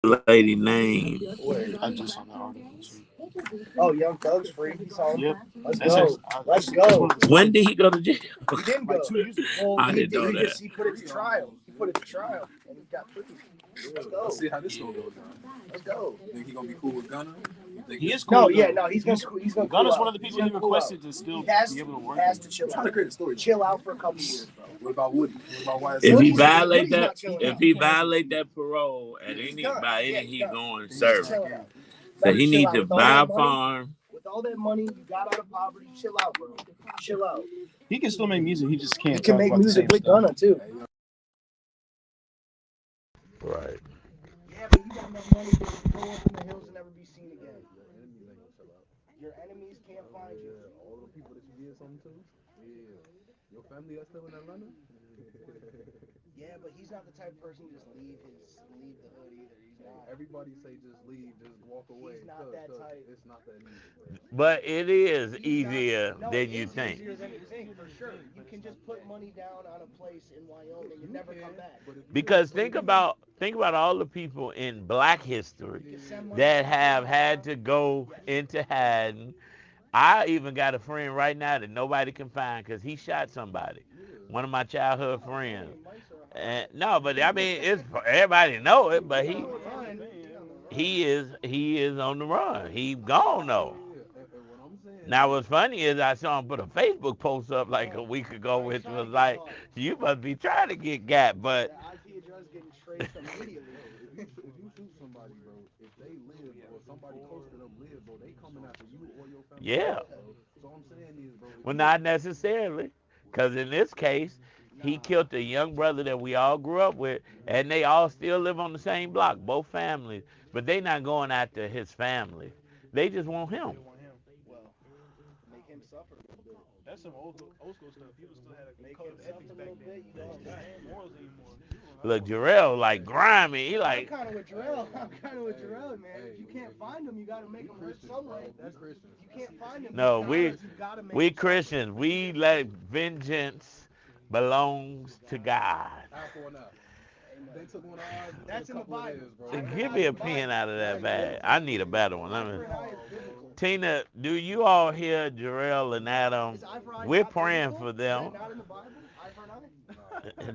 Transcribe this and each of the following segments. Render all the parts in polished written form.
lady name? Wait, I just saw that article too. Oh, Young Thug's free. He saw him. Yep. Let's That's go. Let's that's one go. of the When stories. did he go to jail? He didn't go. Like 2 years ago. Well, I he didn't did. know He that. just he put it to trial. He put it to trial, and he got free. Let's go. Let's see how this gonna go down. Let's go. You think he gonna be cool with Gunna? You think He is No, cool. yeah, though. no, he's gonna. Gunna's cool one out. of the people He's he gonna cool requested out. to still He has be able to work. has to I'm chill trying to out. create a story. Chill out for a couple years, bro. What about Woody? What about If he Woody's- YSL? violate Woody's that, not chilling if out. he violate that parole at He's any done. by Yeah, any, he's he done. going He's service. chilling out. So he Chill need out. to With all buy that a money- farm. With all that money, you got out of poverty. Chill out, bro. Chill out. He can still make music. He just can't. He can talk make about the music same with stuff. Gunna too. Right. Yeah, but you got enough money to go up in the hills and never be seen again. Your enemies can't find you. All the people that you did something to? Yeah. Your family that's still in Atlanta? Yeah, but he's not the type of person to just leave the hood either. He's not. Everybody say just leave, just walk away. He's not that type. It's not that easy. But it is He's not- easier no, than it you is think. easier than you think, for sure. You can just put money down on a place in Wyoming and never come back. Because think about all the people in Black history that have had to go into hiding. I even got a friend right now that nobody can find because he shot somebody. One of my childhood friends. And, no, but I mean, it's everybody know it, but he is on the run. He gone though. Now what's funny is I saw him put a Facebook post up like a week ago, which was like, you must be trying to get got, but The IP address getting traced immediately. If you shoot somebody, bro, if they live or somebody close to them live, bro, they coming after you or your family. yeah. So I'm saying is, bro. Well, not necessarily, because in this case, he killed a young brother that we all grew up with, and they all still live on the same block, both families. But they not going after his family. They just want him. Well, make him suffer a little bit. That's some old school stuff. People still had a Make code him of suffer ethics a back little then. bit. You know what I'm saying? Morals anymore. Look, Jarrell like grimy. He I'm like, kind of with Jarrell. I'm kind of with Jarrell, man. If you can't find them, you got to make them hurt some way. That's Christian. You can't find them. no, you gotta make we them Christians. We let vengeance belongs to God. Eye for an eye. They took one eye. That's in the Bible. So give me a pen out of that bag. I need a better one. Tina, do you all hear Jarrell and Adam? We're praying for them. Not in the Bible. Eye for an eye.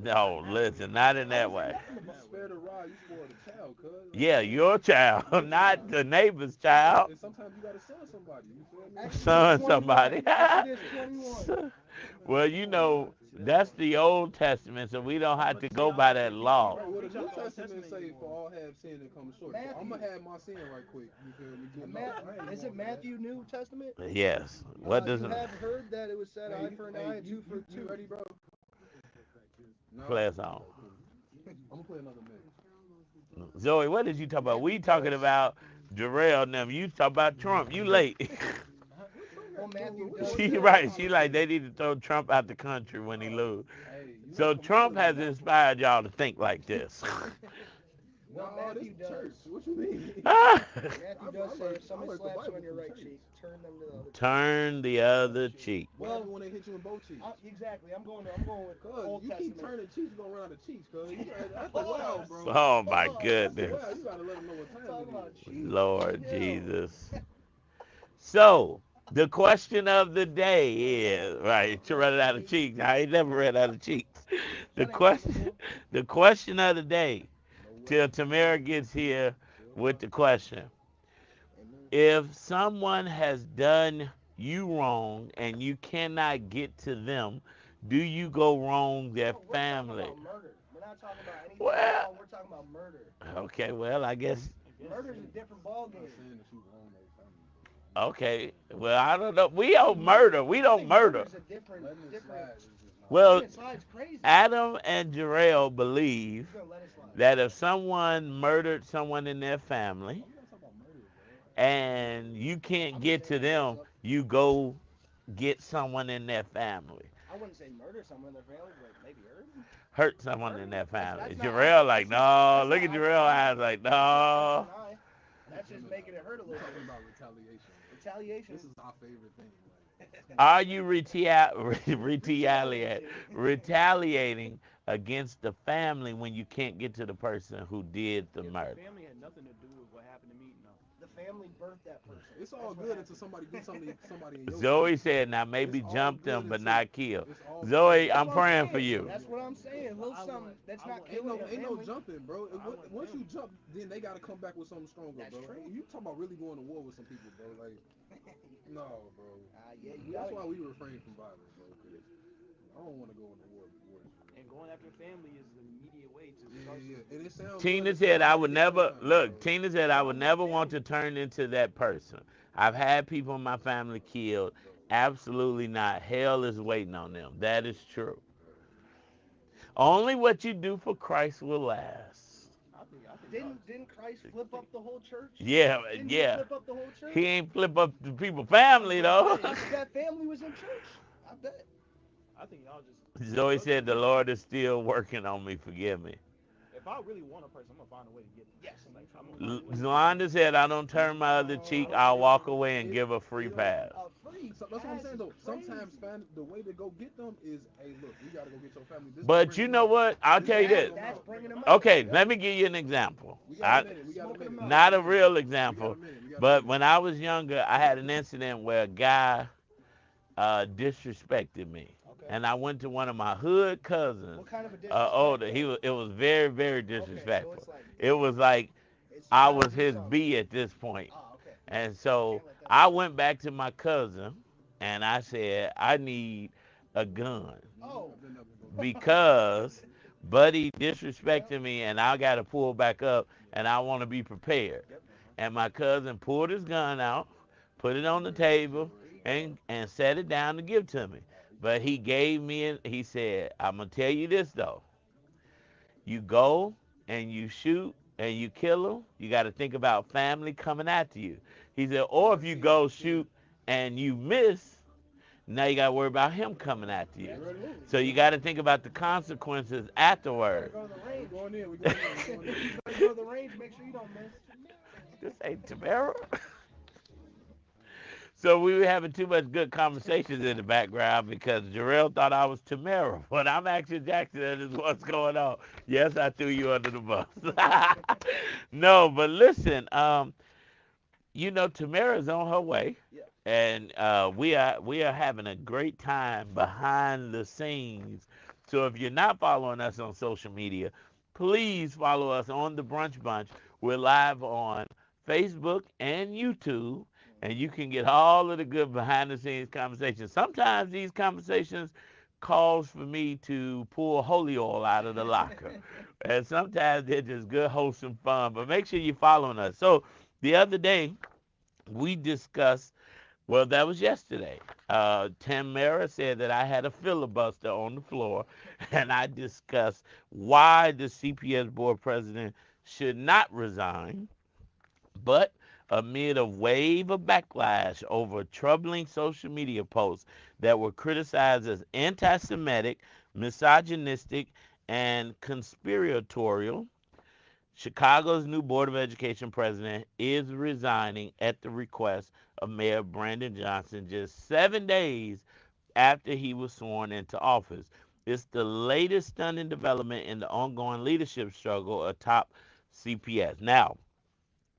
No, listen, not in that way. You spare the rod, you spoil the child, cuz. Yeah, your child, not the neighbor's child. And sometimes you gotta son somebody. You feel me? Son somebody. Exodus 21. Well, you know, that's the Old Testament, so we don't have to go by that law. Right, well, the New Testament say for all have sinned and come short. So I'm gonna have my sin right quick. You feel me? Is it Matthew New Testament? Yes. What does You it have heard that it was said eye for an eye and tooth for You tooth. ready, bro? No. play a song? I'm gonna play another mix. Zoe, what did you talk about? We talking about Jarrell and them. You talk about Trump. You late. Well, Matthew does. She right. She like they need to throw Trump out the country when he lose. So Trump has inspired y'all to think like this. Well, No, Matthew this does. church. What you mean? Matthew does say if somebody slaps you on your right cheek, turn them to the other. Turn the other cheek. What happened when they hit you in both cheeks? Exactly. I'm going with Cuz Old you Testament. keep turning cheeks, you gonna run out of cheeks, cuz. That's the wow, bro. Oh my Well, goodness. you gotta let them know what Talk time about it is. cheese. Lord Yeah. Jesus. So the question of the day is right to run out of cheeks. I ain't never ran out of cheeks. The question of the day till Tamara gets here with the question. If someone has done you wrong and you cannot get to them, do you go wrong their family? We're talking about murder. We're not talking about anything. Well- We're talking about murder. Okay, well, I guess. Murder's a different ballgame. Okay, well, I don't know. We don't murder. We don't murder. Murder's a different. Well, It's crazy. Adam and Jarrell believe You're gonna let it slide. that if someone murdered someone in their family and you can't get to them, you go get someone in their family. I wouldn't say murder someone in their family, but maybe Hurt someone in their family. That's not- Jarrell like, no. Look at not- Jarrell eyes like, no. That's just making it hurt a little Talking bit. about retaliation. Retaliation. This is our favorite thing. Are you Retaliating. retaliating against the family when you can't get to the person who did the If the murder? family had nothing to do with what happened to me, no. The family birthed that person. It's all That's what good until happened. somebody do something to somebody in your Zoe family. said, now It's maybe all jump good them but until not kill. it's all good. Zoe, That's I'm what I'm praying for saying. you. That's what I'm saying. A But little I something want, that's I not want, Ain't no killing your ain't no family. jumping, bro. I want Once you family. jump, then they gotta come back with something stronger, That's bro. true. You talk about really going to war with some people, bro. Like, no, bro. Yeah, you That's gotta. why we refrain from violence, bro. Cause I don't want to go into war for real. And going after family is the immediate way to Yeah, start yeah, the. yeah. And it sounds good Tina until said I somebody would get to your never family, look. bro. Tina said I But would I'm with never want to family. turn into that person. I've had people in my family killed. Absolutely not. Hell is waiting on them. That is true. Only what you do for Christ will last. I think y'all. Didn't Christ flip up the whole church? Yeah, Didn't he yeah. flip up the whole He church? ain't flip up the people I'm family just though. saying that family was in church. I bet. I think y'all just Zoe y'all too said the picky. Lord is still working on me. Forgive me. If I really want a person, I'm gonna find a way to get them. Yes, me Like too. I'm gonna find a way to get them. Zolanda said I don't turn my other cheek. No, I'll walk no. away and It give a free it don't. pass. A free So that's what I'm pass saying is though. Sometimes crazy. find the way to go get them is, hey, look, we gotta go get your family. This gonna But bring you them know out. what? I'll This tell you gonna bring this. them That's out. bringing them out. Okay, Yep. let me give you an example. We got a I minute. We got a Smoking minute. them We out. got a not a minute. real We got a example, minute. We got a but minute. when I was younger, I had an incident where a guy disrespected me, Okay. and I went to one of my hood cousins, What kind of a disrespect older. though? It was very very Okay, so disrespectful. it's like, It was damn, like it's you I gotta was do his something. B at this point. Ah, okay. And so Can't let that I slide. went back to my cousin and I said, I need a gun Oh. I've been there before. because Buddy Yep. disrespected me and I got to pull back up and I want to be prepared. Yep. And my cousin pulled his gun out, put it on the table, There you go. and set it down to give to me. But he gave me, he said, I'm going to tell you this though. You go and you shoot and you kill them, you got to think about family coming after you. He said, or Yeah, if you see, go see. shoot and you miss, now you got to worry about him coming after You you. ready? Absolutely. So you got to think about the consequences You better afterward. go to the All right, we range. going in. We going in. We going in. You better go to the range. Make sure you don't miss. This ain't Tamara. So we were having too much good conversations in the background because Jarrell thought I was Tamara, but I'm actually Jackson. That is what's going on. Yes, I threw you under the bus. No, but listen, Tamara's on her way, Yeah. and we are having a great time behind the scenes. So if you're not following us on social media, please follow us on the Brunch Bunch. We're live on Facebook and YouTube, and you can get all of the good behind the scenes conversations. Sometimes these conversations calls for me to pull holy oil out of the locker, and sometimes they're just good, wholesome fun. But make sure you're following us. So the other day we discussed, well, that was yesterday. Tamara said that I had a filibuster on the floor, and I discussed why the CPS board president should not resign, but amid a wave of backlash over troubling social media posts that were criticized as anti Semitic, misogynistic, and conspiratorial, Chicago's new Board of Education president is resigning at the request of Mayor Brandon Johnson just 7 days after he was sworn into office. It's the latest stunning development in the ongoing leadership struggle atop CPS. Now,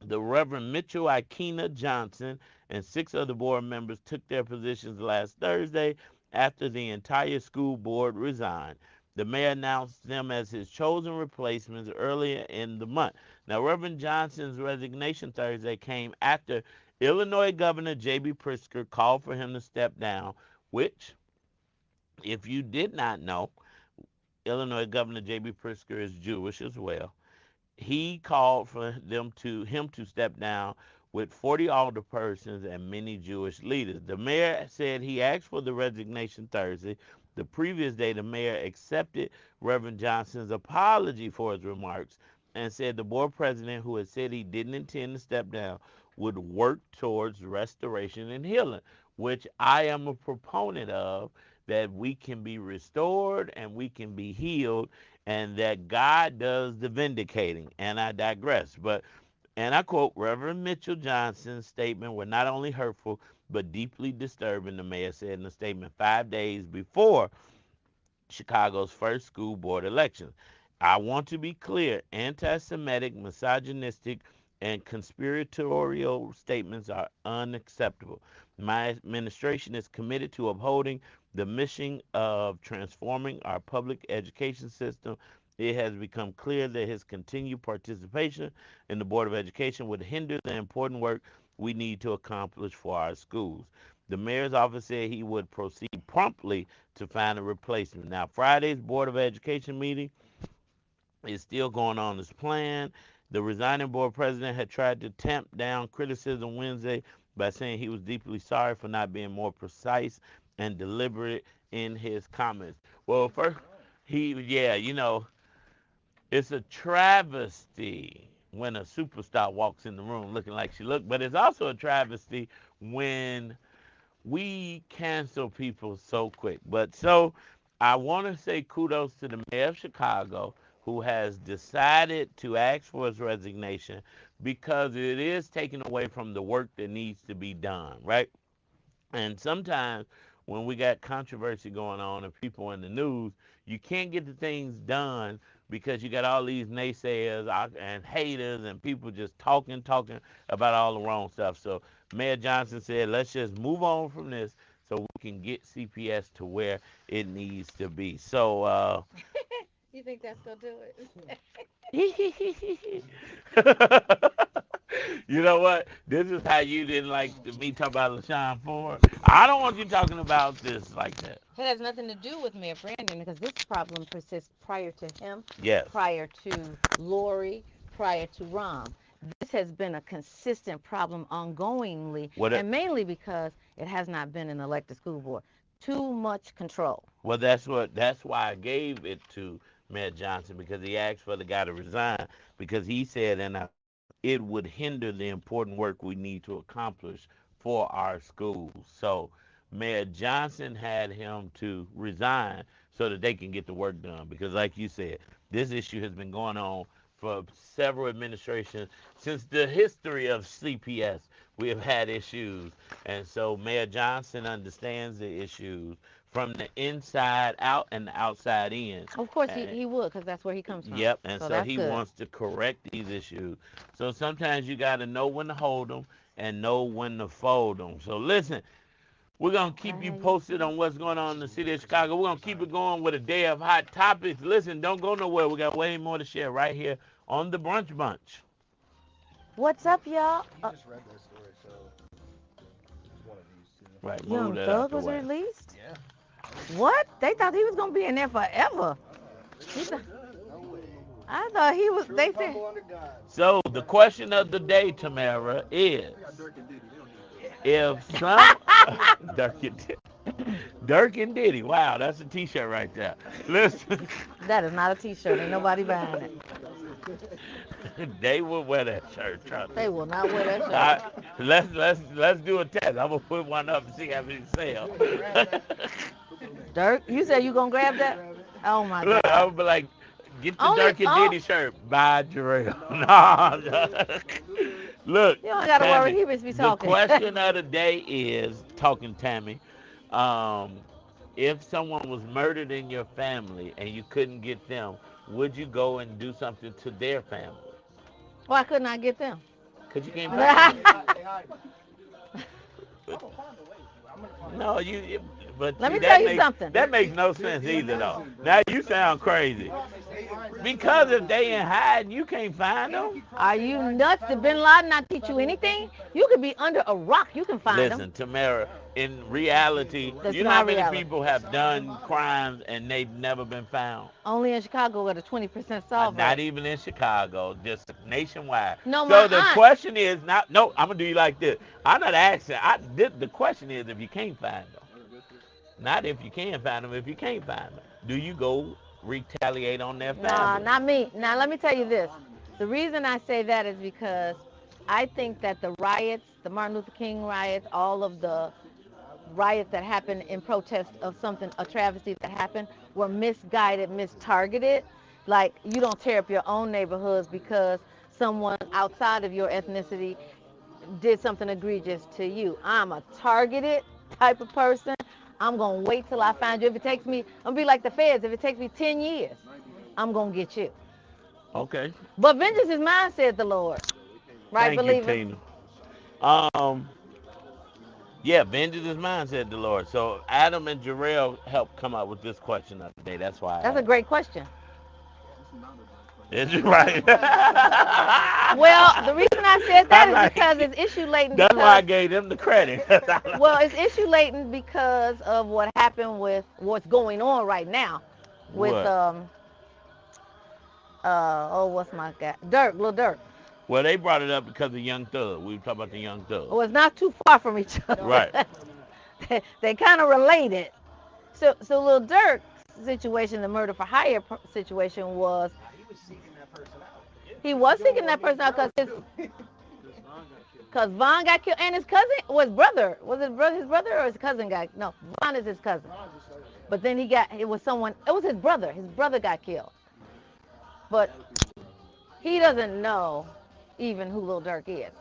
the Reverend Mitchell Ikena Johnson and six other board members took their positions last Thursday after the entire school board resigned. The mayor announced them as his chosen replacements earlier in the month. Now, Reverend Johnson's resignation Thursday came after Illinois Governor J.B. Pritzker called for him to step down, which, if you did not know, Illinois Governor J.B. Pritzker is Jewish as well. He called for him to step down with 40 alderpersons and many Jewish leaders. The mayor said he asked for the resignation Thursday. The previous day, the mayor accepted Reverend Johnson's apology for his remarks and said the board president, who had said he didn't intend to step down, would work towards restoration and healing, which I am a proponent of, that we can be restored and we can be healed and that God does the vindicating. And I digress. But And I quote, Reverend Mitchell Johnson's statement were not only hurtful, but deeply disturbing, the mayor said in a statement 5 days before Chicago's first school board election. I want to be clear, anti-Semitic, misogynistic, and conspiratorial statements are unacceptable. My administration is committed to upholding the mission of transforming our public education system. It has become clear that his continued participation in the Board of Education would hinder the important work we need to accomplish for our schools. The mayor's office said he would proceed promptly to find a replacement. Now, Friday's Board of Education meeting is still going on as planned. The resigning board president had tried to tamp down criticism Wednesday by saying he was deeply sorry for not being more precise and deliberate in his comments. Well, first, yeah, it's a travesty when a superstar walks in the room looking like she looked, but it's also a travesty when we cancel people so quick. But so I want to say kudos to the mayor of Chicago who has decided to ask for his resignation because it is taken away from the work that needs to be done, right? And sometimes when we got controversy going on and people in the news, you can't get the things done because you got all these naysayers and haters and people just talking about all the wrong stuff. So Mayor Johnson said, let's just move on from this so we can get CPS to where it needs to be. So You think that's gonna do it? you know what? This is how you didn't like me talk about LaShawn Ford. I don't want you talking about this like that. It has nothing to do with Mayor Brandon because this problem persists prior to him, Yes. prior to Lori, prior to Rom. This has been a consistent problem ongoingly, What and mainly because it has not been an elected school board. Too much control. Well, that's why I gave it to Mayor Johnson because he asked for the guy to resign because he said, and I quote, it would hinder the important work we need to accomplish for our schools. So Mayor Johnson had him to resign so that they can get the work done because, like you said, this issue has been going on for several administrations since the history of CPS. We have had issues, and so Mayor Johnson understands the issues from the inside out and the outside in. Of course, And, he would because that's where he comes from. yep, and So so that's he good. wants to correct these issues. So sometimes you got to know when to hold them and know when to fold them. So listen, we're going to keep you posted on what's going on in the city of Chicago. We're going to keep it going with a day of hot topics. Listen, don't go nowhere. We got way more to share right here on the Brunch Bunch. What's up, y'all? You just read that story, so it's one of these two. Right, move Young that out Thug the was way. released? Yeah. What? They thought he was gonna be in there forever. He th- No way. I thought he was. They said. Humble under God. So the question of the day, Tamara, is They got Dirk and Diddy. They don't need that. if some Dirk and Diddy, wow, that's a T-shirt right there. Listen, That is not a T-shirt. Ain't nobody buying it. they will wear that shirt. Trust me. They will not wear that shirt. Let's do a test. I'm gonna put one up and see how many sell. Dirk, you said you gonna grab that? Oh my Look, I God. would be like, get the Only- Dirk and oh. Diddy shirt. Buy Jarrell. No. Look, You don't gotta worry. Tammy, He must be the talking. question of the day is, talking Tammy, um, if someone was murdered in your family and you couldn't get them, would you go and do something to their family? Why couldn't I get them? Because you can't find them. They hide. I'm gonna find a way. I'm gonna find a way. No, but Let see, me tell you makes, something. That makes no sense either, though. Now you sound crazy. Because if they in hiding, you can't find them. Are you nuts? Did Bin Laden not teach you anything? You could be under a rock. You can find Listen, them. Tamara, in reality, That's you know my how many reality. people have done crimes and they've never been found? Only in Chicago with a 20% solve Not rate. even in Chicago, just nationwide. No, So my the aunt. question is not. No, I'm gonna do you like this. I'm not asking. The question is if you can't find them. Not if you can find them. If you can't find them, do you go retaliate on their Nah, family? not me. Now let me tell you this. The reason I say that is because I think that the riots, the Martin Luther King riots, all of the riots that happened in protest of something, a travesty that happened, were misguided, mistargeted. Like, you don't tear up your own neighborhoods because someone outside of your ethnicity did something egregious to you. I'm a targeted type of person. I'm going to wait till I find you. If it takes me, I'm going to be like the feds. If it takes me 10 years, I'm going to get you. Okay. But vengeance is mine, said the Lord. Right, Thank you, believers? Tina. Um, yeah, vengeance is mine, said the Lord. So Adam and Jarrell helped come up with this question of the day. That's why I That's a asked. great question. It's right. Well, the reason I said that I'm is like, because it's issue latent that's why I because, gave them the credit. well, it's issue latent because of what happened with what's going on right now with, What? what's my guy? Dirk, Lil Dirk. Well, they brought it up because of Young Thug. We were talking about the Young Thug. Well, it's not too far from each other. Right. They kind of related. So Lil Durk's situation, the murder for hire situation was, He was seeking that person out. he was seeking that person out because Von got killed, and his cousin was brother. Was it his brother or his cousin got? No, Von is his cousin. But then it was his brother. His brother got killed. But he doesn't know even who Lil Durk is.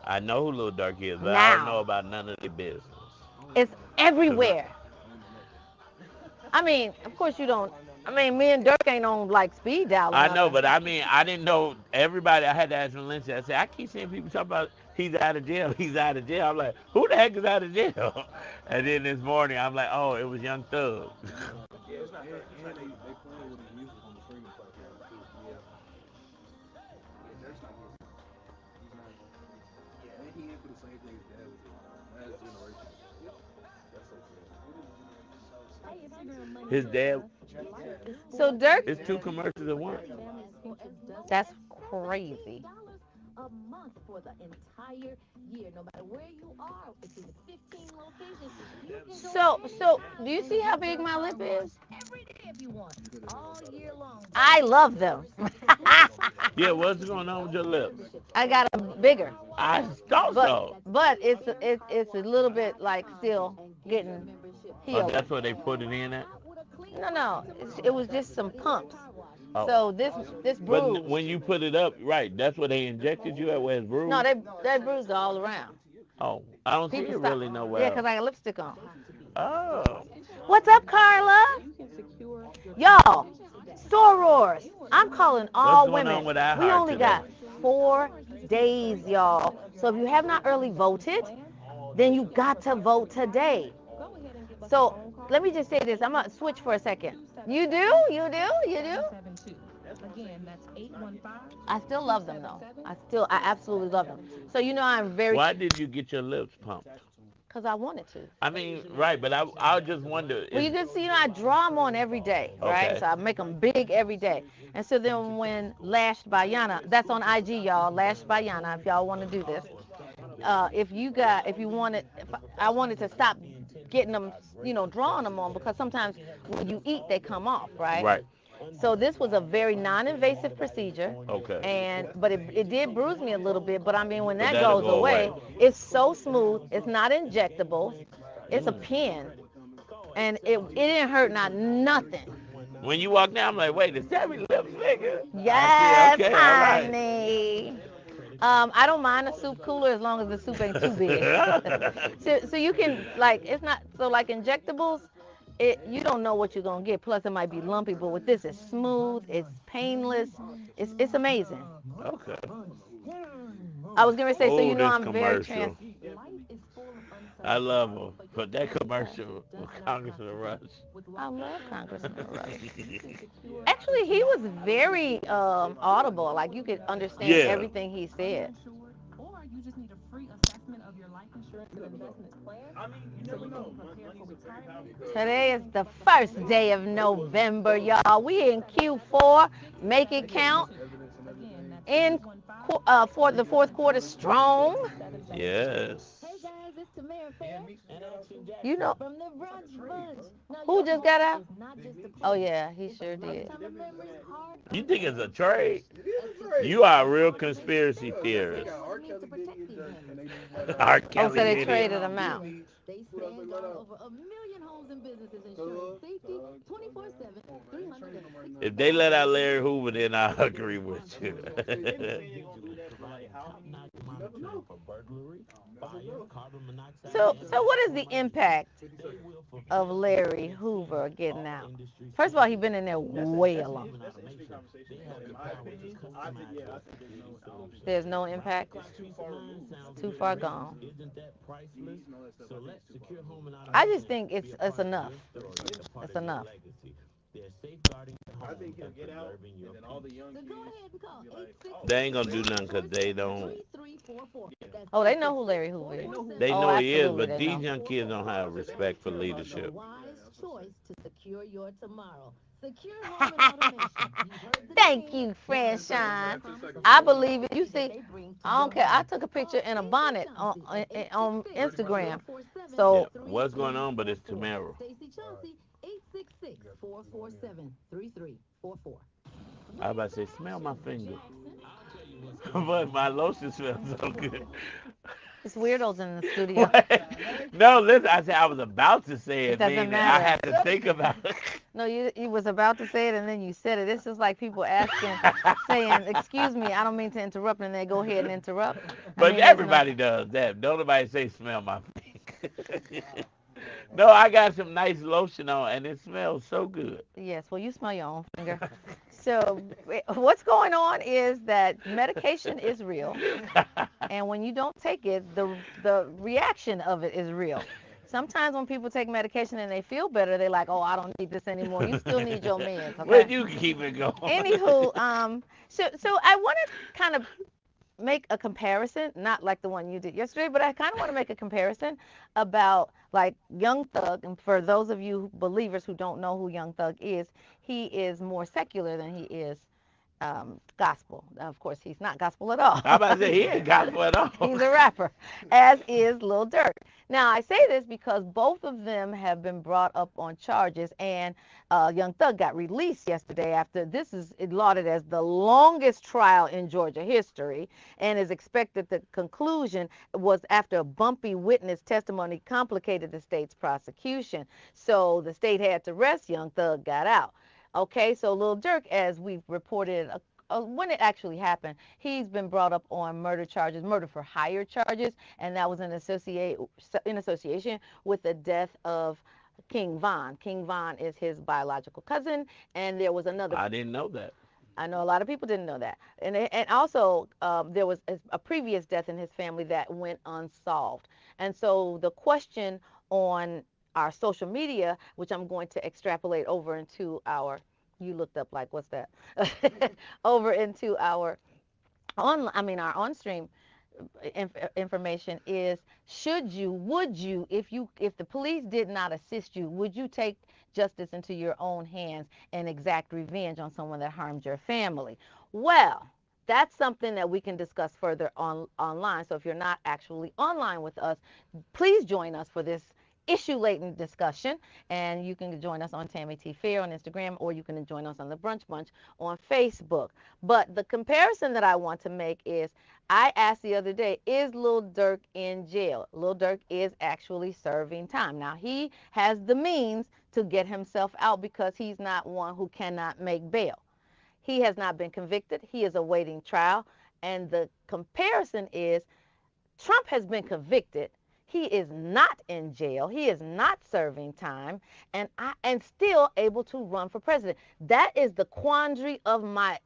I know who Lil Durk is, but I don't know Now, about none of the business. it's everywhere. I mean, of course you don't. I mean, me and Dirk ain't on like speed dial. I know, but I mean, I didn't know everybody. I had to ask Valencia. I said, I keep seeing people talk about he's out of jail. He's out of jail. I'm like, who the heck is out of jail? And then this morning, I'm like, oh, it was Young Thug. Yeah, it's not and they playing with his music on the streaming platform too. Yeah. Yeah, Dirk's not getting he's not yeah, and he in for the same thing his dad was in. Last generation. That's so sad. His dad. So Dirk, It's two commercials at once. that's crazy. A month for the entire year, no matter where you are. It's in 15 locations. You can go So do you see how big my lip is? every day if you want, all year long. I love them. Yeah, what's going on with your lips? I got them bigger, I thought so. but it's a little bit like still getting Oh, healed. that's what they put it in at? No, it was just some pumps. Oh. So this bruise. But when you put it up, right, that's what they injected you at where it's bruised? No, they bruised all around. Oh, I don't see People it stop. really nowhere. Yeah, because I got lipstick on. Oh. What's up, Carla? Y'all, sorors. I'm calling all What's going women. on with our We heart only today? got 4 days, y'all. So if you have not early voted, then you got to vote today. So let me just say this. I'm going to switch for a second. You do? You do? You do? Again, that's 815. I still love them, though. I absolutely love them. So you know I'm very... Why did you get your lips pumped? Because I wanted to. I mean, right, but I just wonder. Well, you can see, I draw them on every day, right? Okay. So I make them big every day. And so then when Lashed by Yana, that's on IG, y'all, Lashed by Yana, if y'all want to do this. I wanted to stop getting them, drawing them on, because sometimes when you eat, they come off, right? Right. So this was a very non-invasive procedure. Okay. But it did bruise me a little bit. But I mean, when But that that'll goes go away, away. it's so smooth. It's not injectable. It's a pen, and it didn't hurt nothing. When you walk down, I'm like, wait, is Sammy lips bigger? Yes, Okay, all right. honey. I don't mind a soup cooler as long as the soup ain't too big. so you can, it's not, so like injectables, you don't know what you're gonna get. Plus it might be lumpy, but with this, it's smooth, it's painless, it's amazing. Okay. I was gonna say, so Oh, this I'm very commercial. I love him. But that commercial with Congressman Rush. I love Congressman Rush. Actually, he was very audible. Like, you could understand Yeah. everything he said. Or you just need a free assessment of your life insurance and investment plan. I mean, you never know. Money's a great power. Today is the first day of November, y'all. We in Q4. Make it count. For the fourth quarter strong. Yes. Hey guys, it's Tamara Fair. You know, From the Brunch Bunch. Now, who your just got home out? is not just a Oh, place. yeah, he It's a sure did. lifetime of memories carved You from think it's a every trade? page. It is A a trade. You secure are a real home makes you conspiracy safe. They theorist. got And what R. it means to Kelly did protect it, these and they memories. just let R. Oh, so Kelly they did it. traded him out. Beach. They Who else they stand let guard out? over a million homes and businesses, ensuring safety 24/7, Come on, man. They training them right 365. If now. they let out Larry Hoover, then I agree with They you. just gonna stay They've been safe. saying they're gonna do that for like how many years? You never know. Never know. So what is the impact 50 seconds. of Larry Hoover getting out? First of all, he's been in there way along. That's an interesting conversation because in my opinion, I think there's no. I don't think There's no impact. it's too far removed. I think Too there's far reasons gone. to release and all that stuff. I think it's too far removed. I just think it's enough. It's enough. I think he'll get out, and then all the young So kids go ahead and call will be like, oh, They ain't gonna do Larry. nothing because they don't. 3344. That's Oh, they know who Larry Hoover They is. know who They he Oh, know is. he is, absolutely, but they these know. young kids don't have I said they don't respect for care about It's a leadership. wise choice to secure your tomorrow. Secure home and automation. You've heard the Thank name. you, They friend offer the Sean. promise of I full believe it. You safety that see, they bring to I your don't care. I home. took a picture Call in a Stacy bonnet Chauncey at on 866 Instagram. 447 Yeah, So what's going on? But it's 3344. tomorrow. Stacy Chauncey, 866 447 3344. I about to say, smell my finger, but my lotion smells so good. it's weirdos in the studio. What? No, listen. I said I was about to say It it, doesn't meaning I matter. had to think about it. No, you was about to say it and then you said it. It's just like people asking, saying, "Excuse me, I don't mean to interrupt," and they go ahead and interrupt. I But mean, there's no. everybody does that. Don't nobody say smell my finger. No, I got some nice lotion on, and it smells so good. Yes, well, you smell your own finger. So, what's going on is that medication is real, and when you don't take it, the reaction of it is real. Sometimes when people take medication and they feel better, they're like, "Oh, I don't need this anymore." You still need your meds, okay? But you can keep it going. Anywho, so I want to kind of make a comparison, not like the one you did yesterday, but I kind of want to make a comparison about like Young Thug. And for those of you believers who don't know who Young Thug is, he is more secular than he is gospel. Of course, he's not gospel at all. I about to say he ain't gospel at all. He's a rapper, as is Lil Durk. Now, I say this because both of them have been brought up on charges, and Young Thug got released yesterday after this is lauded as the longest trial in Georgia history, and is expected the conclusion was after a bumpy witness testimony complicated the state's prosecution. So the state had to arrest Young Thug, got out. Okay, so Lil Durk, as we've reported when it actually happened, he's been brought up on murder charges, murder for hire charges, and that was in association with the death of King Von. King Von is his biological cousin, and there was another. I didn't know that. I know a lot of people didn't know that, and also there was a previous death in his family that went unsolved, and so the question on our social media, which I'm going to extrapolate over into our, you looked up like what's that, over into our our on stream information is, would you, if the police did not assist you, would you take justice into your own hands and exact revenge on someone that harmed your family? Well, that's something that we can discuss further online. So if you're not actually online with us, please join us for this issue laden discussion, and you can join us on Tammy T Fair on Instagram, or you can join us on the Brunch Bunch on Facebook. But the comparison that I want to make is, I asked the other day, is Lil Durk in jail? Lil Durk is actually serving time. Now, he has the means to get himself out because he's not one who cannot make bail. He has not been convicted. He is awaiting trial. And the comparison is, Trump has been convicted. He is not in jail. He is not serving time, and still able to run for president. That is the quandary of my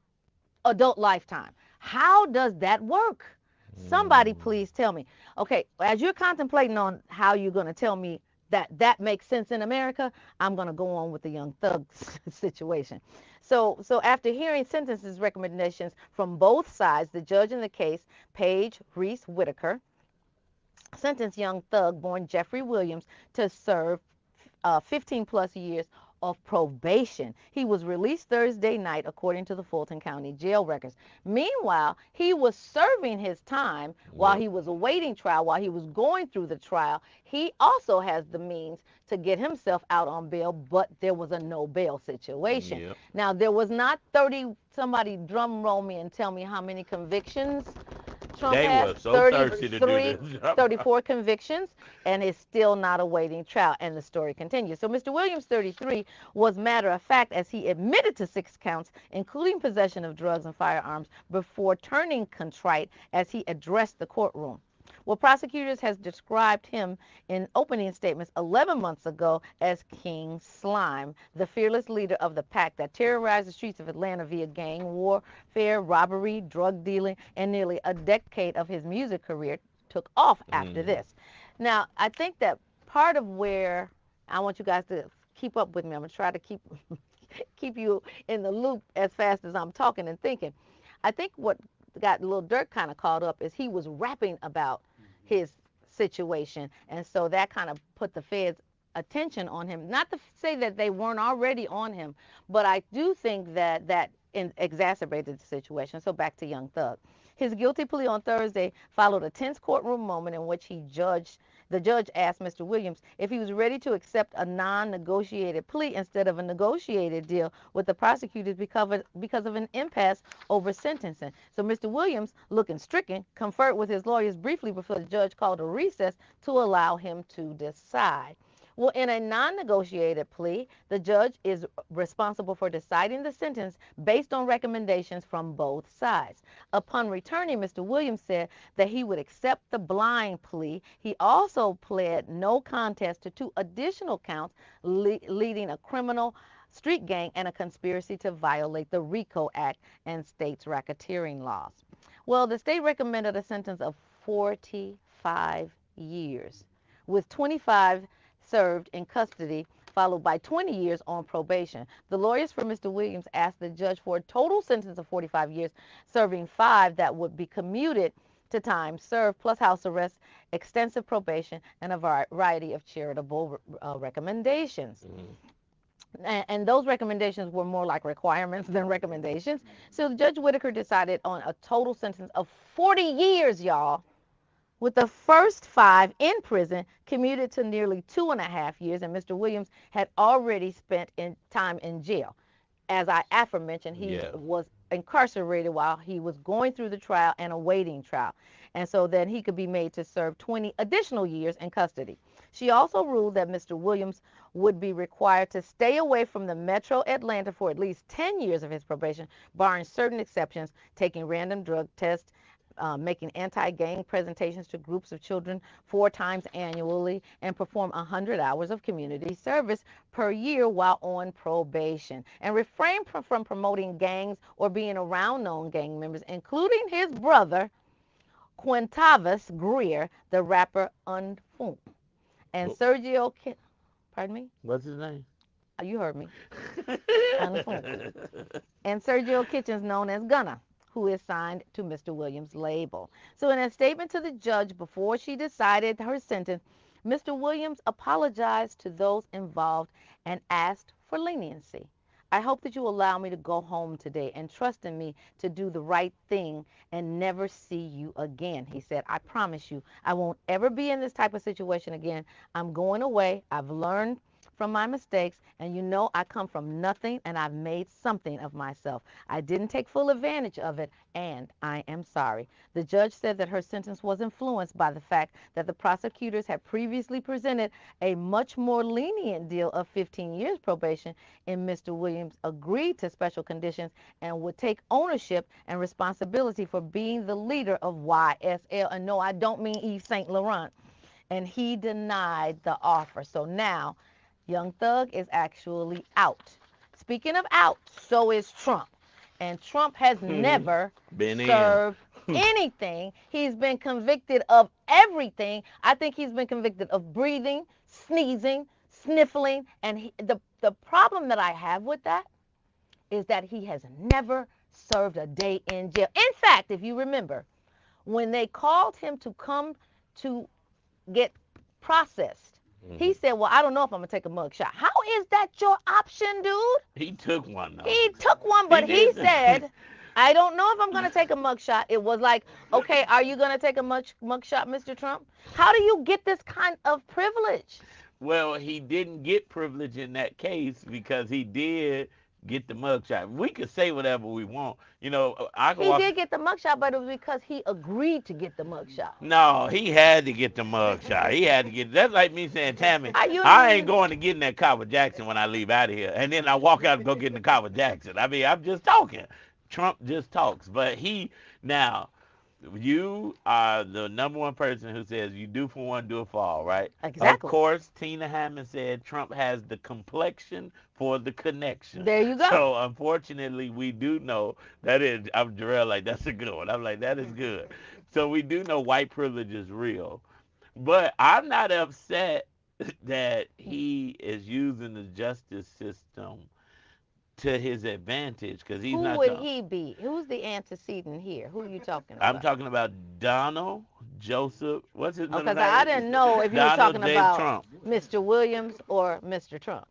adult lifetime. How does that work? Somebody please tell me. Okay, as you're contemplating on how you're going to tell me that that makes sense in America, I'm going to go on with the Young Thug situation. So after hearing sentences recommendations from both sides, the judge in the case, Paige Reese Whitaker, sentenced Young Thug, born Jeffrey Williams, to serve 15 plus years of probation. He was released Thursday night, according to the Fulton County jail records. Meanwhile, he was serving his time while Yep. he was awaiting trial, while he was going through the trial. He also has the means to get himself out on bail, but there was a no bail situation. Yep. Now, there was not 30, somebody drum roll me and tell me how many convictions Trump They has. were so thirsty to do 33, this. 34 convictions, and is still not awaiting trial. And the story continues. So Mr. Williams, 33, was matter of fact, as he admitted to 6 counts, including possession of drugs and firearms, before turning contrite as he addressed the courtroom. Well, prosecutors has described him in opening statements 11 months ago as King Slime, the fearless leader of the pack that terrorized the streets of Atlanta via gang warfare, robbery, drug dealing, and nearly a decade of his music career took off after Mm. this. Now, I think that part of where I want you guys to keep up with me, I'm going to try to keep you in the loop as fast as I'm talking and thinking. I think what got Lil Durk kind of caught up is he was rapping about his situation, and so that kind of put the feds attention on him. Not to say that they weren't already on him, but I do think that exacerbated the situation. So back to Young Thug. His guilty plea on Thursday followed a tense courtroom moment in which the judge asked Mr. Williams if he was ready to accept a non-negotiated plea instead of a negotiated deal with the prosecutors because of an impasse over sentencing. So Mr. Williams, looking stricken, conferred with his lawyers briefly before the judge called a recess to allow him to decide. Well, in a non-negotiated plea, the judge is responsible for deciding the sentence based on recommendations from both sides. Upon returning, Mr. Williams said that he would accept the blind plea. He also pled no contest to 2 additional counts, leading a criminal street gang and a conspiracy to violate the RICO Act and state's racketeering laws. Well, the state recommended a sentence of 45 years, with 25 served in custody, followed by 20 years on probation. The lawyers for Mr. Williams asked the judge for a total sentence of 45 years, serving 5 that would be commuted to time served, plus house arrest, extensive probation, and a variety of charitable recommendations. And those recommendations were more like requirements than recommendations. So Judge Whitaker decided on a total sentence of 40 years, y'all, with the first 5 in prison commuted to nearly 2.5 years, and Mr. Williams had already spent time in jail. As I aforementioned, he Yeah. was incarcerated while he was going through the trial and awaiting trial. And so then he could be made to serve 20 additional years in custody. She also ruled that Mr. Williams would be required to stay away from the metro Atlanta for at least 10 years of his probation, barring certain exceptions, taking random drug tests, making anti-gang presentations to groups of children 4 times annually, and perform 100 hours of community service per year while on probation, and refrain from promoting gangs or being around known gang members, including his brother, Quintavis Greer, the rapper Unfunk, and Sergio pardon me? What's his name? You heard me. Unfunk. And Sergio Kitchens, known as Gunna, who is signed to Mr. Williams' label. So in a statement to the judge before she decided her sentence, Mr. Williams apologized to those involved and asked for leniency. I hope that you allow me to go home today and trust in me to do the right thing and never see you again. He said, I promise you, I won't ever be in this type of situation again. I'm going away. I've learned from my mistakes, and you know I come from nothing, and I've made something of myself. I didn't take full advantage of it, and I am sorry. The judge said that her sentence was influenced by the fact that the prosecutors had previously presented a much more lenient deal of 15 years probation, and Mr. Williams agreed to special conditions and would take ownership and responsibility for being the leader of YSL. And no, I don't mean Yves Saint Laurent. And he denied the offer. So now Young Thug is actually out. Speaking of out, so is Trump. And Trump has never Been served anything. He's been convicted of everything. I think he's been convicted of breathing, sneezing, sniffling. And the problem that I have with that is that he has never served a day in jail. In fact, if you remember, when they called him to come to get processed He said, well, I don't know if I'm going to take a mug shot. How is that your option, dude? He took one, though. He took one, but he said, I don't know if I'm going to take a mug shot. It was like, okay, are you going to take a mug shot, Mr. Trump? How do you get this kind of privilege? Well, he didn't get privilege in that case because he did get the mugshot. We could say whatever we want. You know, I could He walk. did get the mugshot, but it was because he agreed to get the mugshot. No, he had to get the mugshot. He had to get. That's like me saying, Tammy, Are you I ain't going to get in that car with Jackson when I leave out of here, and then I walk out and go get in the car with Jackson. I mean, I'm just talking. Trump just talks, but he now. You are the number one person who says you do for one, do it for all, right? Exactly. Of course, Tina Hammond said Trump has the complexion for the connection. There you go. So, unfortunately, we do know that is, I'm Jarrell, like, that's a good one. I'm like, that is good. So, we do know white privilege is real. But I'm not upset that he is using the justice system to his advantage because he's Who not. would he be? Who's the antecedent here? Who are you talking about? I'm talking about Donald Joseph. What's his name? Because I didn't know if you were Donald talking J. about Trump. Mr. Williams or Mr. Trump.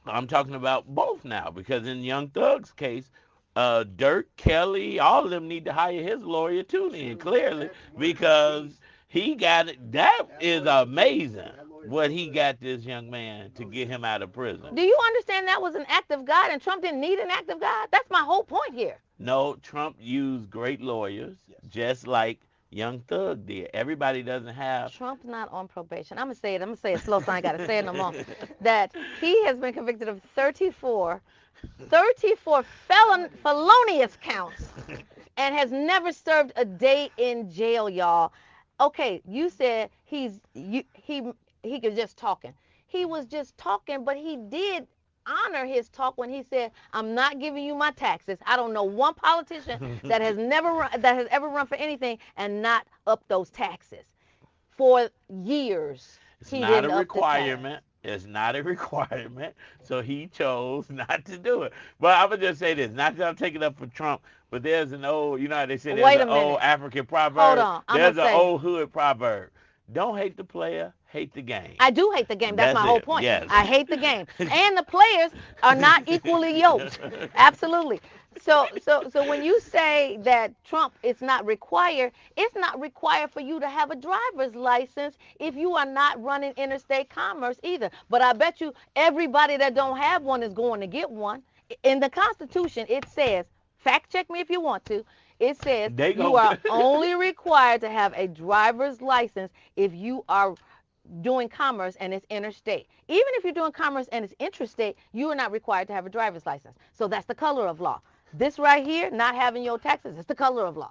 I'm talking about both now because in Young Thug's case, Dirk, Kelly, all of them need to hire his lawyer too. Then clearly because he got it. That is amazing. What he got this young man to get him out of prison. Do you understand that was an act of God and Trump didn't need an act of God? That's my whole point here. No, Trump used great lawyers, just like Young Thug did. Everybody doesn't have. Trump's not on probation. I'm going to say it. I'm going to say it slow so I got to say it no more. That he has been convicted of 34 felonious counts and has never served a day in jail, y'all. Okay, you said he was just talking. He was just talking, but he did honor his talk when he said, "I'm not giving you my taxes." I don't know one politician that has ever run for anything and not up those taxes. For years, It's he not didn't a up the tax. requirement. It's not a requirement. So he chose not to do it. But I'm going to just say this. Not that I'm taking up for Trump, but there's an old, you know how they say Wait there's a an old minute. African proverb? Hold on. There's an old hood proverb. Don't hate the player, hate the game. I do hate the game. That's my whole point. Yes. I hate the game. And the players are not equally yoked. Absolutely. So when you say that Trump is not required, it's not required for you to have a driver's license if you are not running interstate commerce either. But I bet you everybody that don't have one is going to get one. In the Constitution, it says, fact check me if you want to, it says you are only required to have a driver's license if you are doing commerce and it's interstate. Even if you're doing commerce and it's interstate, you are not required to have a driver's license. So that's the color of law. This right here, not having your taxes, it's the color of law.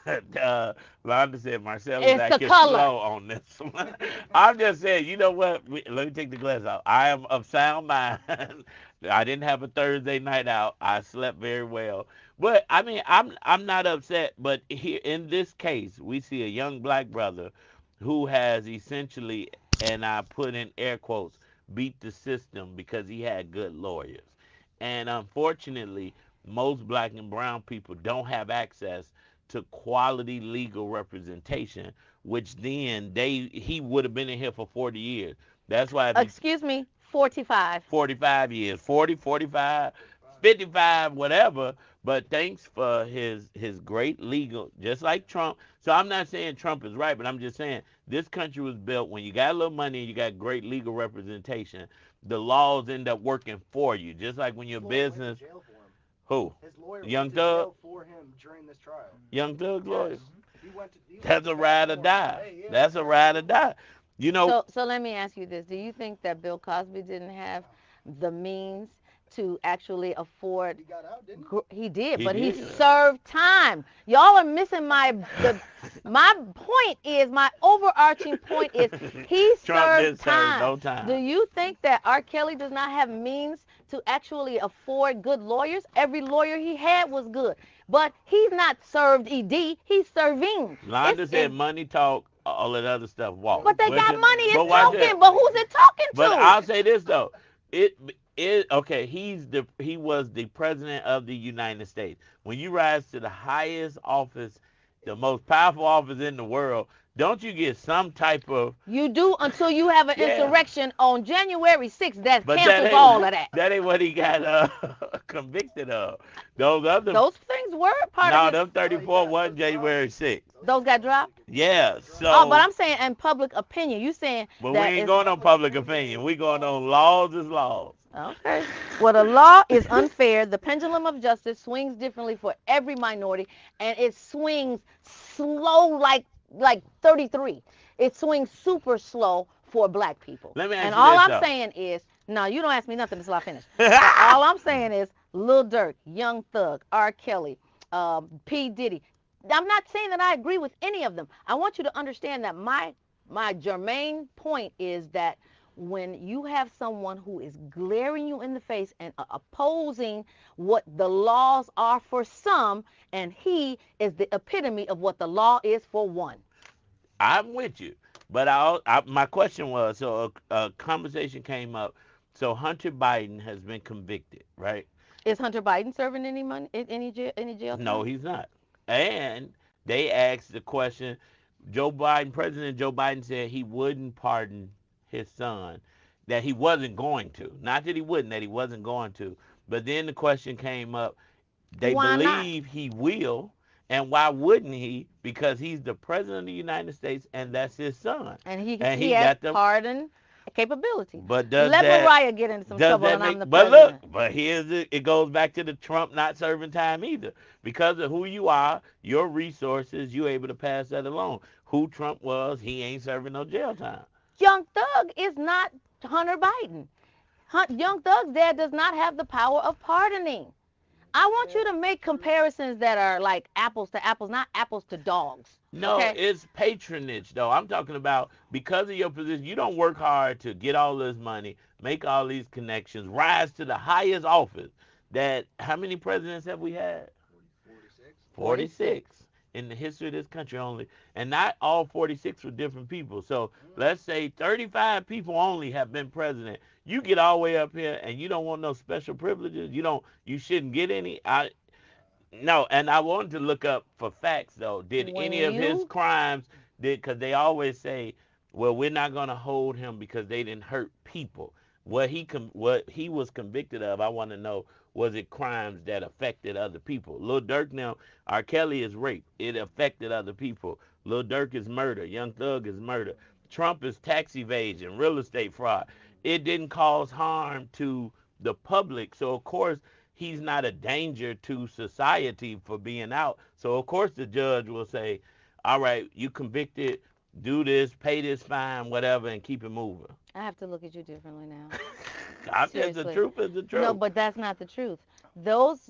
Londa said Marcel is It's the acting color. slow on this one. I'm just saying, you know what? Let me take the glass off. I am of sound mind. I didn't have a Thursday night out. I slept very well. But I mean, I'm not upset. But here in this case, we see a young black brother who has essentially, and I put in air quotes, beat the system because he had good lawyers. And unfortunately, most black and brown people don't have access to quality legal representation, which then he would have been in here for 40 years. That's why. Excuse me, 45. 45 years, 40, 45, 55, whatever. But thanks for his great legal, just like Trump. So I'm not saying Trump is right, but I'm just saying this country was built when you got a little money and you got great legal representation. The laws end up working for you, just like when your business. Who? His lawyer Young went to Thug? jail for him during this trial. Young Thug's lawyer. He That's a ride or die. That's a ride or die. You know. So let me ask you this. Do you think that Bill Cosby didn't have the means to actually afford? He got out, didn't He did, He but he did. served time. Y'all are missing my point is, my overarching point is he Trump served didn't serve time. no time. Do you think that R. Kelly does not have means to actually afford good lawyers? Every lawyer he had was good. But he's not served ED, he's serving. Londa said money talk, all that other stuff walk. But they got money and watch this. talking, but who's it talking to? But I'll say this though. Okay, he was the president of the United States. When you rise to the highest office, the most powerful office in the world, don't you get some type of You do until you have an yeah? insurrection on January 6th that But that cancels ain't all of that. that ain't what he got convicted of. Those other Those things were part of no, his. them 34 wasn't January 6th. Those got dropped. Yeah, Oh, but so I'm saying in public opinion. You saying but we that ain't is going on public opinion. We going on laws is laws. okay. Well, the law is unfair. The pendulum of justice swings differently for every minority, and it swings slow like 33. It swings super slow for black people. Let me And ask you all this I'm though. saying is, no, you don't ask me nothing until I finish. But all I'm saying is, Lil Durk, Young Thug, R. Kelly, P. Diddy. I'm not saying that I agree with any of them. I want you to understand that my germane point is that when you have someone who is glaring you in the face and opposing what the laws are for some, and he is the epitome of what the law is for one. I'm with you, but my question was so a conversation came up. So Hunter Biden has been convicted, right? Is Hunter Biden serving any money, any jail No, time? he's not. And they asked the question. President Joe Biden said he wouldn't pardon his son, that he wasn't going to. Not that he wouldn't, that he wasn't going to. But then the question came up, they Why not? believe he will. And why wouldn't he? Because he's the president of the United States and that's his son. And he And he he has got the pardon capability. but Let Mariah get into some does trouble that and I'm make the but look, president. but here's it goes back to the Trump not serving time either. Because of who you are, your resources, you able to pass that along. Who Trump was, he ain't serving no jail time. Young Thug is not Hunter Biden. Young Thug's dad does not have the power of pardoning. I want you to make comparisons that are like apples to apples, not apples to dogs. No, Okay? it's patronage though. I'm talking about because of your position, you don't work hard to get all this money, make all these connections, rise to the highest office. That how many presidents have we had? 46. 46 in the history of this country only. And not all 46 were different people. So let's say 35 people only have been president. You get all the way up here and you don't want no special privileges. You shouldn't get any. No, and I wanted to look up for facts though. Did When any of his you crimes because they always say, well, we're not going to hold him because they didn't hurt people. What he was convicted of, I want to know, was it crimes that affected other people? Lil Durk now, R. Kelly is rape. It affected other people. Lil Durk is murder. Young Thug is murder. Trump is tax evasion, real estate fraud. It didn't cause harm to the public, so of course he's not a danger to society for being out. So of course the judge will say, all right, you convicted, do this, pay this fine, whatever, and keep it moving. I have to look at you differently now. I guess the Seriously. truth is the No, truth. but that's not the truth. Those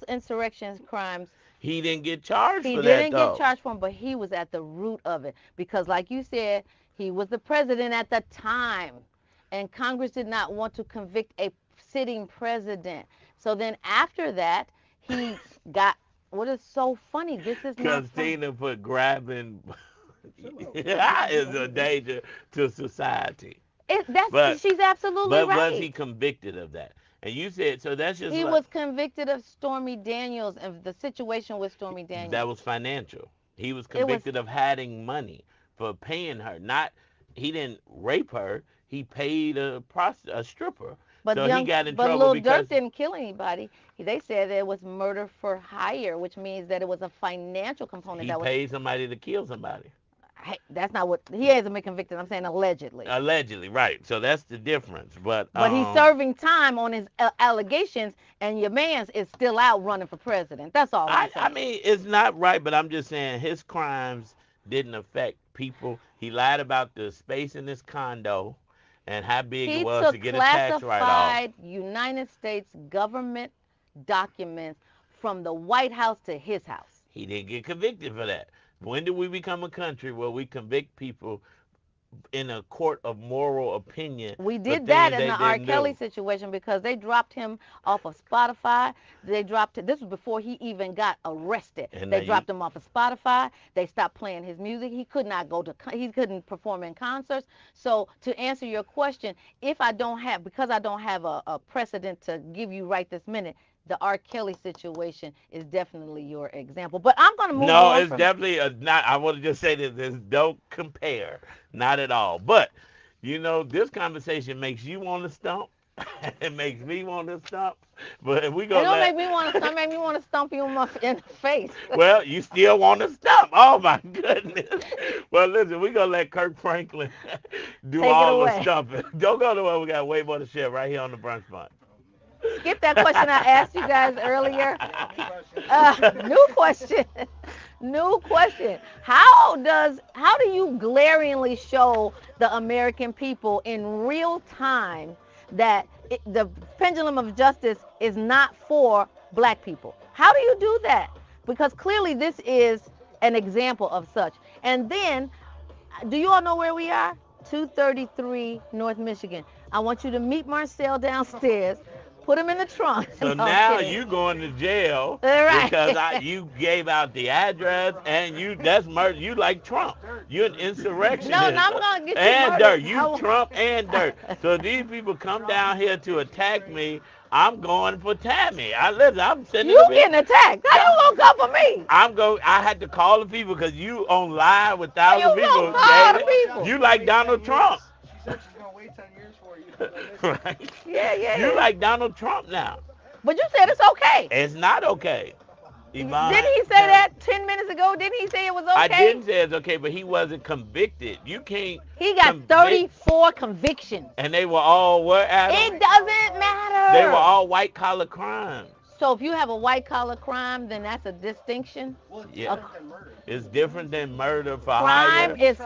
insurrections crimes, He didn't get charged he for that didn't get though. charged for them, but he was at the root of it because like you said, he was the president at the time. And Congress did not want to convict a sitting president. So then after that, he got what is so funny. This is not Because funny. Tina put grabbing Chill is a out. danger to society. That's But she's absolutely but was right. he convicted of that? And you said so that's just He like was convicted of Stormy Daniels and the situation with Stormy that Daniels. was financial. He was It was convicted of hiding money for paying her. Not he didn't rape her. He paid a stripper. So he got in but trouble Lil because Durk didn't kill anybody. They said it was murder for hire, which means that it was a financial component he that was. paid somebody to kill somebody. Hey, that's not what he hasn't been convicted. I'm saying allegedly. Allegedly, right. So that's the difference. But But he's serving time on his allegations, and your man's is still out running for president. That's all I'm I saying. mean it's not right, but I'm just saying his crimes didn't affect people. He lied about the space in his condo and how big it He was to took get a tax write off. classified United States government documents from the White House to his house. He didn't get convicted for that. When did we become a country where we convict people in a court of moral opinion We for did that things in they the R. didn't Kelly do? situation because they dropped him off of Spotify. They dropped it. This was before he even got arrested. And now They you dropped him off of Spotify. They stopped playing his music. He could not go to. He couldn't perform in concerts. So to answer your question, if I don't have because I don't have a precedent to give you right this minute, the R. Kelly situation is definitely your example. But I'm going to move No, on it's from. definitely not. I want to just say this: don't compare, not at all. But this conversation makes you want to stump. It makes me want to stump. But we And gonna don't let. make me want to stomp. Make me want to stomp you in the face. Well, you still want to stump. Oh my goodness. Well, listen, we gonna let Kirk Franklin do Take it all the away. stumping. Don't go nowhere. We got way more to share right here on the Brunch Bunch. Skip that question I asked you guys earlier. New question. New question. How do you glaringly show the American people in real time that the pendulum of justice is not for black people? How do you do that? Because clearly this is an example of such. And then, do you all know where we are? 233 North Michigan. I want you to meet Marcel downstairs. Put him in the trunk. So No, I'm now kidding. you going to jail All right. because you gave out the address and that's murder. You like Trump. You're an No, insurrectionist no, I'm gonna get you and murdered. dirt. You Trump and dirt. So these people come down here to attack me. I'm going for Tammy. I'm sending You a getting attacked? How you gonna come for me? I had to call the people because you on live with How thousands of you people. gonna call the David, people? you like Donald Trump. She said she's gonna wait 10 years for you. Right? Yeah, yeah, You yeah. like Donald Trump now. But you said it's okay. It's not okay. Yvonne, Didn't he say that 10 minutes ago? Didn't he say it was I okay? didn't say it's okay, but he wasn't convicted. You can't He got convict. 34 convictions. And they were all what, Adam? It doesn't matter. They were all white collar crimes. So if you have a white collar crime, then that's a distinction. Yeah. It's different than murder for Crime hire. is.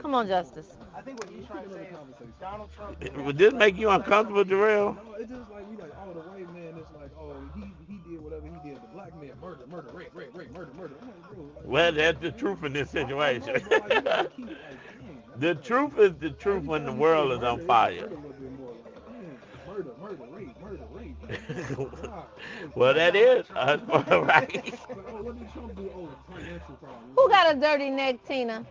Come on, Justice. I think what he's trying to say is Donald Trump. Would this make you uncomfortable, Jarrell? No, it's just like we like, oh, the white man is like, oh, he did whatever he did. The black man murder, rape, murder. I'm like, bro, like, Well, that's the truth in this situation. I know, bro, like, you gotta keep, like, dang, The truth is the truth when the world is on fire. Murder, rape. Wow. Well, that is us, right? Like, oh, what did Trump do? Oh, financial problem. Who got a dirty neck, Tina?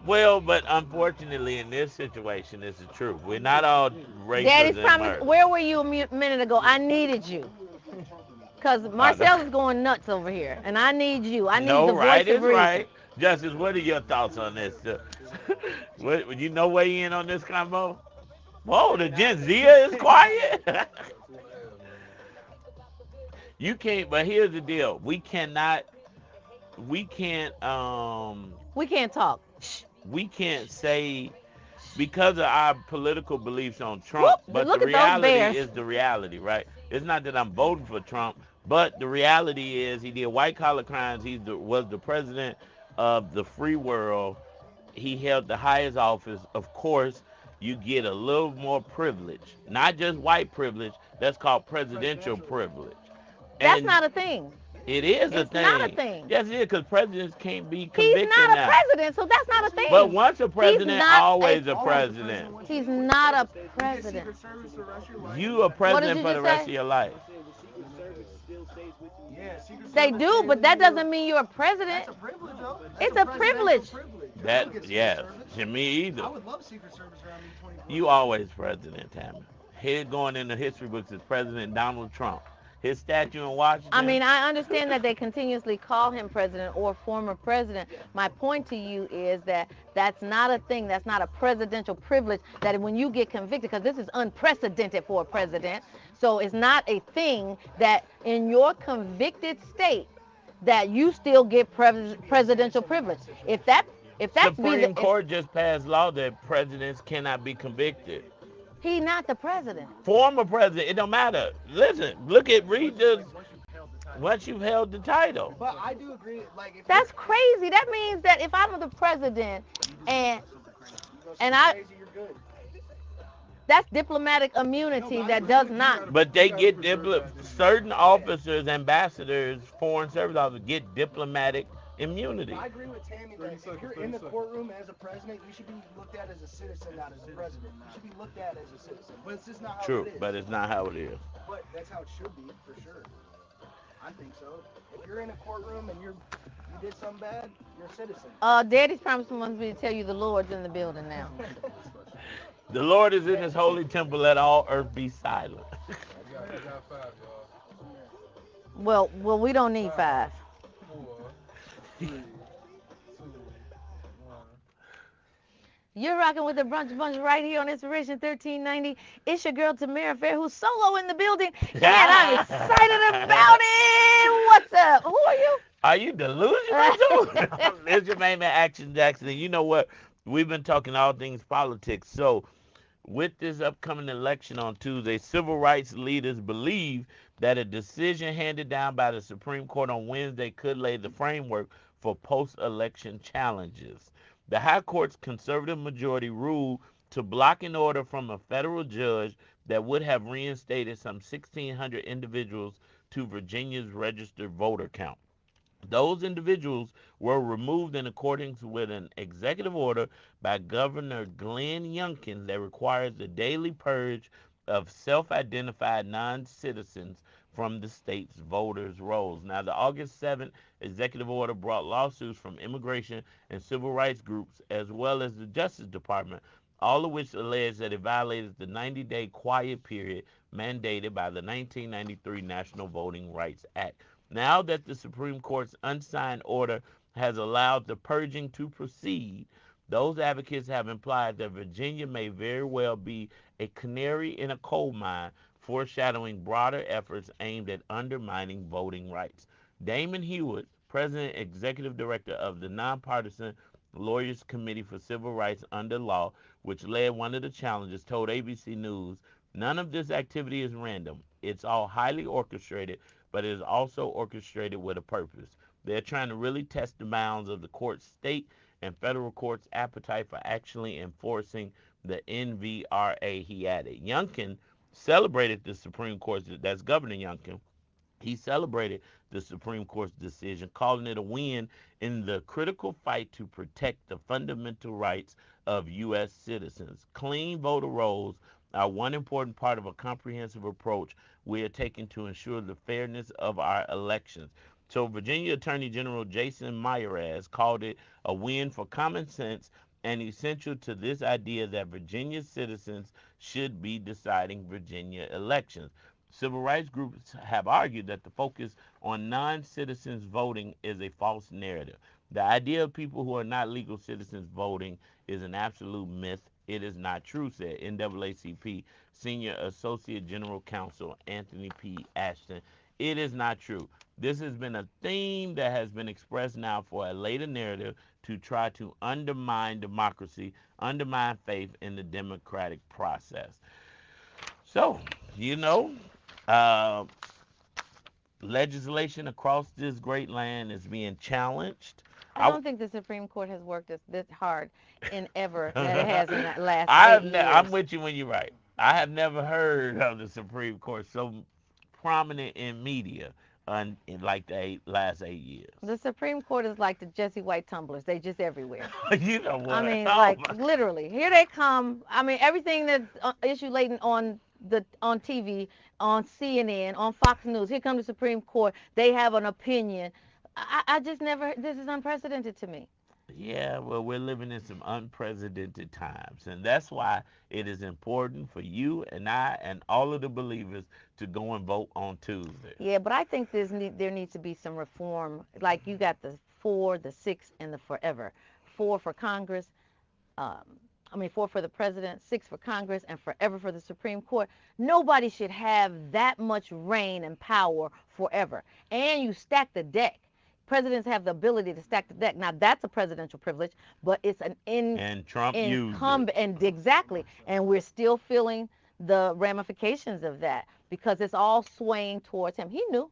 Well, but unfortunately, in this situation, it's the truth. We're not all rapists Daddy's and promise. murderers. Where were you a minute ago? I needed you. Because Marcel is going nuts over here. And I need you. I need No, the voice right of is reason. right. Justice, what are your thoughts on this? What, you know weigh in on this combo? Whoa, the Gen Z is quiet. You can't, but here's the deal. We can't, We can't talk. Shh. we can't say because of our political beliefs on Trump, Whoop, but look the at those bears. reality is the reality, right? It's not that I'm voting for Trump, but the reality is he did white collar crimes. Was the president of the free world. He held the highest office. Of course, you get a little more privilege, not just white privilege. That's called presidential privilege. That's And not a thing. it is a It's thing. not a thing. Yes, it is, because presidents can't be He's convicted not a now. president, so that's not a thing. But once a president, not always a- a president. He's not a president. You a president you for the just rest say? of your life. They do, but that doesn't mean you're a president. That's a privilege, though. It's a privilege. That, yes, to me either. I would love Secret Service around me 24. You always president, Tammy. Here going in the history books is President Donald Trump. His statue in Washington. I mean, I understand that they continuously call him president or former president. My point to you is that that's not a thing. That's not a presidential privilege that when you get convicted, because this is unprecedented for a president. So it's not a thing that in your convicted state that you still get presidential privilege. If that's Supreme Court just passed law that presidents cannot be convicted. he's not the president. Former president, it don't matter. Listen, read the once you've held the title. But I do agree. Like, if That's crazy. That means that if I'm the president and I crazy, you're good. that's diplomatic immunity that does not. But they get certain officers, ambassadors, foreign service officers get diplomatic immunity. I agree with Tammy that if you're in the courtroom as a president, you should be looked at as a citizen, not as a president. You should be looked at as a citizen. But it's just not how True, it is. but it's not how it is. But that's how it should be, for sure. I think so. If you're in a courtroom and you did something bad, you're a citizen. Daddy's promised wants me to tell you the Lord's in the building now. The Lord is in his holy temple. Let all earth be silent. I got five, y'all. Well, we don't need five. 4, 3, 2, 1. You're rocking with the Brunch Bunch right here on Inspiration 1390. It's your girl Tamara Fair, who's solo in the building, and I'm excited about it. What's up? Who are you? Are you delusional too? It's your main man, Action Jackson. And you know what? We've been talking all things politics. So with this upcoming election on Tuesday, civil rights leaders believe that a decision handed down by the Supreme Court on Wednesday could lay the framework for post-election challenges. The High Court's conservative majority ruled to block an order from a federal judge that would have reinstated some 1,600 individuals to Virginia's registered voter count. Those individuals were removed in accordance with an executive order by Governor Glenn Youngkin that requires the daily purge of self-identified non-citizens from the state's voters' rolls. Now, the August 7th executive order brought lawsuits from immigration and civil rights groups as well as the Justice Department, all of which alleged that it violated the 90-day quiet period mandated by the 1993 National Voting Rights Act. Now that the Supreme Court's unsigned order has allowed the purging to proceed, those advocates have implied that Virginia may very well be a canary in a coal mine, foreshadowing broader efforts aimed at undermining voting rights. Damon Hewitt, President and Executive Director of the nonpartisan Lawyers Committee for Civil Rights Under Law, which led one of the challenges, told ABC News, "None of this activity is random. It's all highly orchestrated, but it is also orchestrated with a purpose. They're trying to really test the bounds of the court's state and federal court's appetite for actually enforcing the NVRA," he added. Youngkin celebrated the Supreme Court, that's Governor Youngkin. He celebrated the Supreme Court's decision, calling it a win in the critical fight to protect the fundamental rights of U.S. citizens. Clean voter rolls are one important part of a comprehensive approach we are taking to ensure the fairness of our elections. So, Virginia Attorney General Jason Myers called it a win for common sense and essential to this idea that Virginia citizens should be deciding Virginia elections. Civil rights groups have argued that the focus on non citizens voting is a false narrative. The idea of people who are not legal citizens voting is an absolute myth. It is not true, said NAACP Senior Associate General Counsel Anthony P. Ashton. It is not true. This has been a theme that has been expressed now for a later narrative to try to undermine democracy, undermine faith in the democratic process. So, you know, uh, legislation across this great land is being challenged. I don't think the Supreme Court has worked this hard in ever that it has in the last I'm with you when you're right. I have never heard of the Supreme Court so prominent in media in like the last 8 years. The Supreme Court is like the Jesse White tumblers. They just everywhere. You know what? I mean, like literally, here they come. I mean, everything that's issue laden on TV, on CNN, on Fox News. Here comes the Supreme Court. They have an opinion. I just never. This is unprecedented to me. Yeah, well, we're living in some unprecedented times, and that's why it is important for you and I and all of the believers to go and vote on Tuesday. Yeah, but I think there needs to be some reform. Like you got the 4, the 6, and the forever. 4 for Congress. 4 for the president, 6 for Congress, and forever for the Supreme Court. Nobody should have that much reign and power forever. And you stack the deck. Presidents have the ability to stack the deck. Now that's a presidential privilege, but it's an and Trump incumbent, and exactly, and we're still feeling the ramifications of that because it's all swaying towards him. He knew.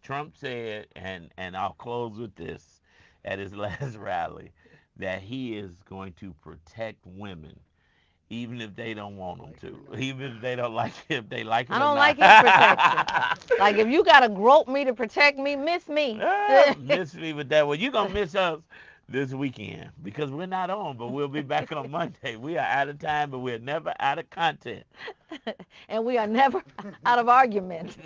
Trump said, and I'll close with this, at his last rally, that he is going to protect women even if they don't want them to, even if they don't like it, if they like it I don't like his protection. Like if you gotta grope me to protect me, miss me. Miss me with that. Well, you're gonna miss us this weekend because we're not on, but we'll be back on Monday. We are out of time, but we're never out of content. And we are never out of argument.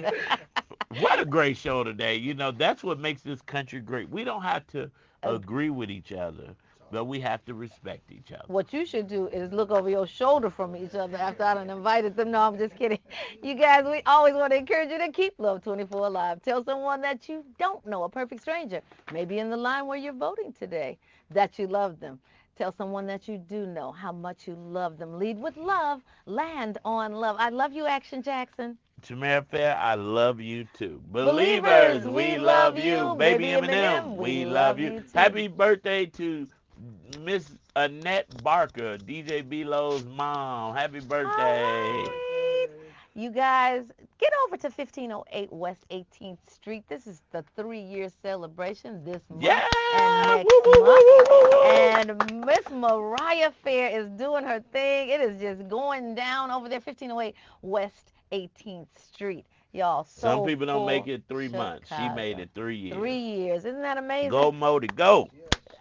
What a great show today. You know, that's what makes this country great. We don't have to agree with each other, but we have to respect each other. What you should do is look over your shoulder from each other after I done invited them. No, I'm just kidding. You guys, we always want to encourage you to keep Love 24 alive. Tell someone that you don't know, a perfect stranger, maybe in the line where you're voting today, that you love them. Tell someone that you do know how much you love them. Lead with love. Land on love. I love you, Action Jackson. Tamara Fair, I love you too. Believers, Believers, we we love love you. you. Baby Baby Eminem, Eminem, we we love love you you. too. Happy birthday to Miss Annette Barker, DJ B-Lo's mom. Happy birthday. Hi. You guys, get over to 1508 West 18th Street. This is the 3-year celebration this month Yeah! and next Woo, woo, woo, month. woo, woo, woo. And Miss Mariah Fair is doing her thing. It is just going down over there, 1508 West 18th Street. Y'all, so Some people don't make full it 3 months. She Chicago. made it 3 years. 3 years. Isn't that amazing? Go Modi, go.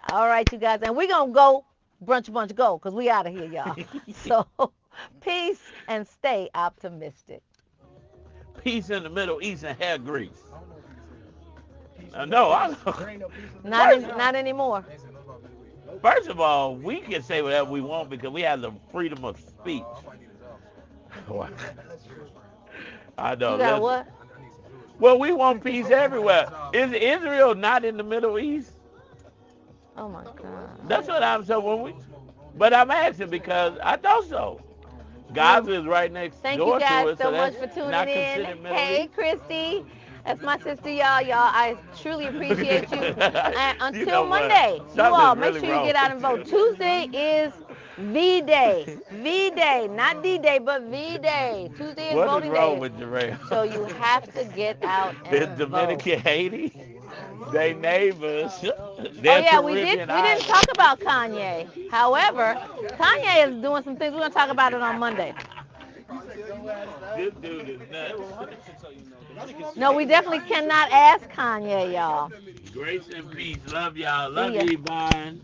All right, you guys. And we're going to go, Brunch Bunch, go, because we out of here, y'all. So, peace and stay optimistic. Peace in the Middle East and hair grease. No, I Not anymore. First of all, we can say whatever we want because we have the freedom of speech. I know. You got what? Well, we want peace everywhere. Is Israel not in the Middle East? Oh my God. That's what I'm saying. But I'm asking because I thought so. Gaza is right next Thank door you to guys it, so much that's for tuning not in. considered Middle Hey, East. Christy. That's my sister, y'all. Y'all, I truly appreciate you. And until You know what? Monday, you Something's all make really sure you wrong get out and vote. with you. Tuesday is V-Day. V-Day. Not D-Day, but V-Day. Tuesday is What is voting wrong day. with Jarrell? So you have to get out and Is vote. Dominican Haiti? They neighbors. Oh yeah, we didn't talk about Kanye. However, Kanye is doing some things. We're gonna talk about it on Monday. This dude is nuts. No, we definitely cannot ask Kanye, y'all. Grace and peace. Love y'all. See Love ya. you, Yvonne.